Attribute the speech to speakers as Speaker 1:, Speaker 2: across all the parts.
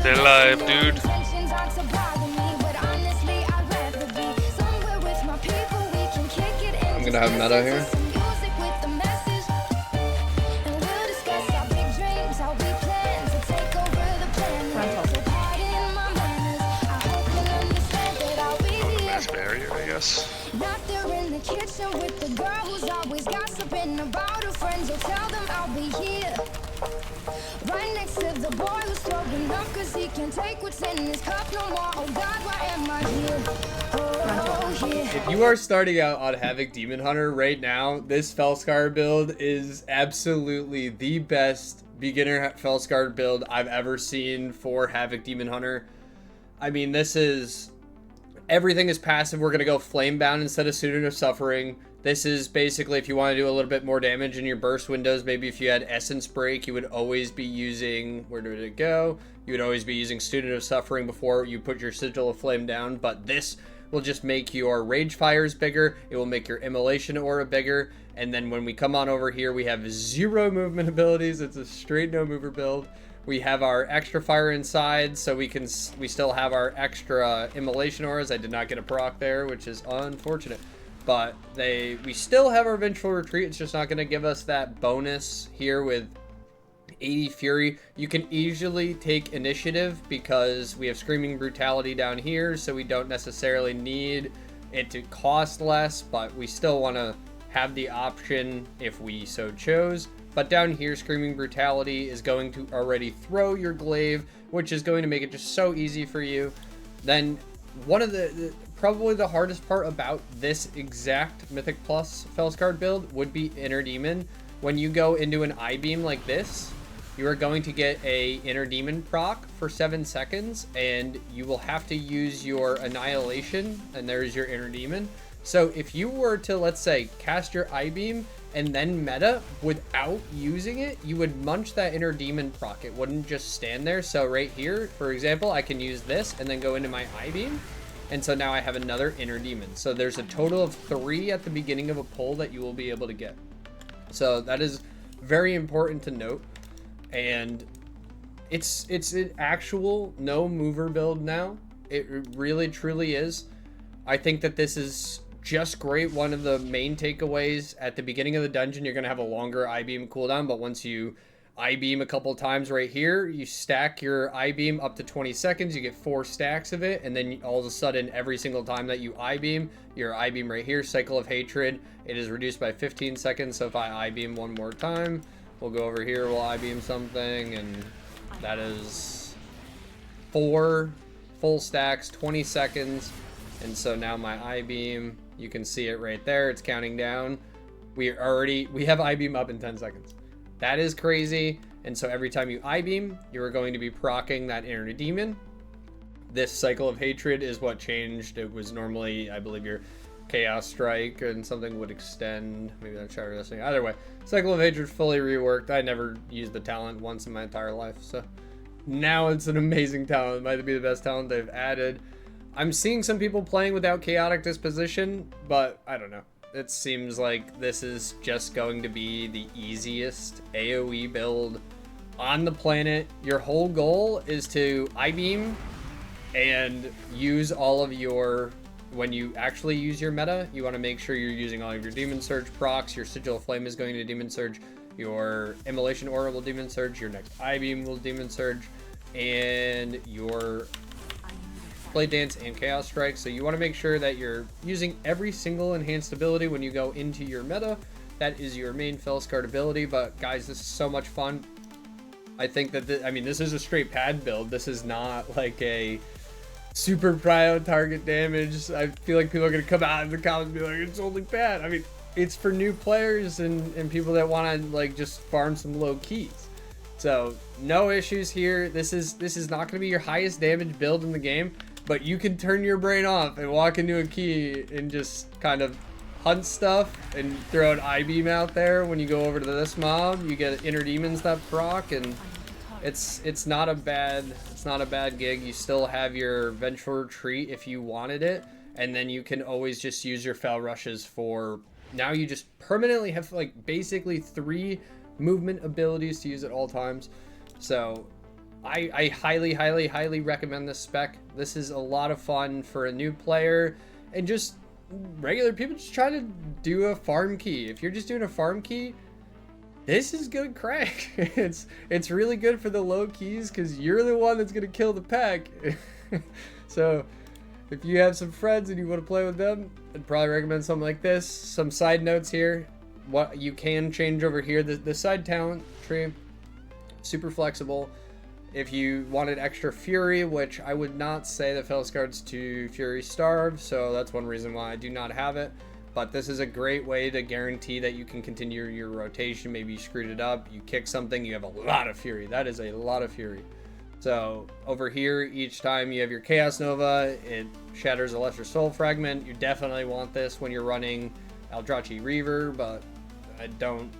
Speaker 1: Stay alive, dude.
Speaker 2: I'm gonna have meta here.
Speaker 1: Mass barrier, I guess.
Speaker 3: Kitchen with the girl who's always gossiping about her friends. Will tell them I'll be here, right next to the boy who's throwing up, cause he can't take what's in his cup no more. Oh God, why am I here? Oh, yeah.
Speaker 2: If you are starting out on Havoc Demon Hunter right now, this Fel-Scarred build is absolutely the best beginner Fel-Scarred build I've ever seen for Havoc Demon Hunter. I mean, this is... everything is passive. We're going to go Flame Bound instead of Student of Suffering. This is basically if you want to do a little bit more damage in your burst windows. Maybe if you had Essence Break, you would always be using... where did it go? You would always be using Student of Suffering before you put your Sigil of Flame down. But this will just make your Rage Fires bigger. It will make your Immolation Aura bigger. And then when we come on over here, we have 0 movement abilities. It's a straight no mover build. We have our extra fire inside, so we still have our extra Immolation Auras. I did not get a proc there, which is unfortunate. But we still have our Vengeful Retreat. It's just not going to give us that bonus here with 80 Fury. You can easily take Initiative because we have Screaming Brutality down here, so we don't necessarily need it to cost less, but we still want to have the option if we so chose. But down here, Screaming Brutality is going to already throw your glaive, which is going to make it just so easy for you. Then one of probably the hardest part about this exact Mythic Plus Fel-Scarred build would be Inner Demon. When you go into an Eyebeam like this, you are going to get a Inner Demon proc for 7 seconds, and you will have to use your Annihilation, and there's your Inner Demon. So if you were to, let's say, cast your Eyebeam and then meta without using it, you would munch that Inner Demon proc. It wouldn't just stand there. So right here, for example, I can use this and then go into my Eyebeam. And so now I have another Inner Demon. So there's a total of 3 at the beginning of a pull that you will be able to get. So that is very important to note. And it's an actual no mover build now. It really truly is. I think that this is just great. One of the main takeaways at the beginning of the dungeon, you're going to have a longer Eyebeam cooldown, but once you Eyebeam a couple times right here, you stack your Eyebeam up to 20 seconds, you get 4 stacks of it, and then all of a sudden, every single time that you Eyebeam, your Eyebeam right here, Cycle of Hatred, it is reduced by 15 seconds, so if I Eyebeam one more time, we'll go over here, we'll Eyebeam something, and that is 4 full stacks, 20 seconds, and so now my Eyebeam, you can see it right there. It's counting down. We have Eyebeam up in 10 seconds. That is crazy. And so every time you Eyebeam, you are going to be proccing that Inner Demon. This Cycle of Hatred is what changed. It was normally, I believe, your Chaos Strike and something would extend. Maybe that's Shatter Destiny. Either way, Cycle of Hatred fully reworked. I never used the talent once in my entire life. So now it's an amazing talent. It might be the best talent they've added. I'm seeing some people playing without Chaotic Disposition, but I don't know. It seems like this is just going to be the easiest AoE build on the planet. Your whole goal is to Eyebeam and use all of your... when you actually use your meta, you want to make sure you're using all of your Demonsurge procs. Your Sigil of Flame is going to Demonsurge. Your Immolation Aura will Demonsurge. Your next Eyebeam will Demonsurge. And your Blade Dance and Chaos Strike. So you want to make sure that you're using every single enhanced ability when you go into your meta. That is your main Fel-Scarred ability. But guys, this is so much fun. I think that this is a straight pad build. This is not like a super prio target damage. I feel like people are gonna come out in the comments and be like, it's only pad. I mean, it's for new players and people that want to like just farm some low keys. So no issues here. This is not gonna be your highest damage build in the game, but you can turn your brain off and walk into a key and just kind of hunt stuff and throw an Eyebeam out there. When you go over to this mob, you get Inner Demons that proc, and it's not a bad gig. You still have your Vengeful Retreat if you wanted it, and then you can always just use your Fel Rushes for... now you just permanently have like basically 3 movement abilities to use at all times. So I highly, highly, highly recommend this spec. This is a lot of fun for a new player and just regular people just trying to do a farm key. If you're just doing a farm key, this is good crack. It's really good for the low keys because you're the one that's gonna kill the pack. So if you have some friends and you want to play with them, I'd probably recommend something like this. Some side notes here. What you can change over here, the side talent tree, super flexible. If you wanted extra fury, which I would not say that Fel-Scarred's to fury starve, so that's one reason why I do not have it. But this is a great way to guarantee that you can continue your rotation. Maybe you screwed it up, you kick something, you have a lot of fury. That is a lot of fury. So over here, each time you have your Chaos Nova, it shatters a Lesser Soul Fragment. You definitely want this when you're running Eldrachi Reaver, but I don't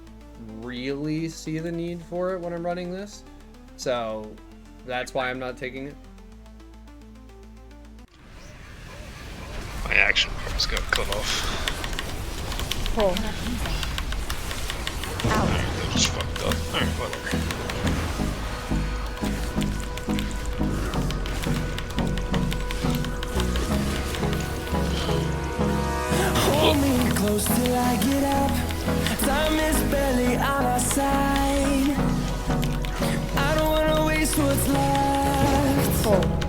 Speaker 2: really see the need for it when I'm running this. So that's why I'm not taking it.
Speaker 1: My action bars got cut off.
Speaker 4: Oh.
Speaker 1: They just fucked up. Alright, whatever.
Speaker 5: Hold me close till I get up. Time is barely on our side. I don't wanna waste what's left.
Speaker 4: Oh.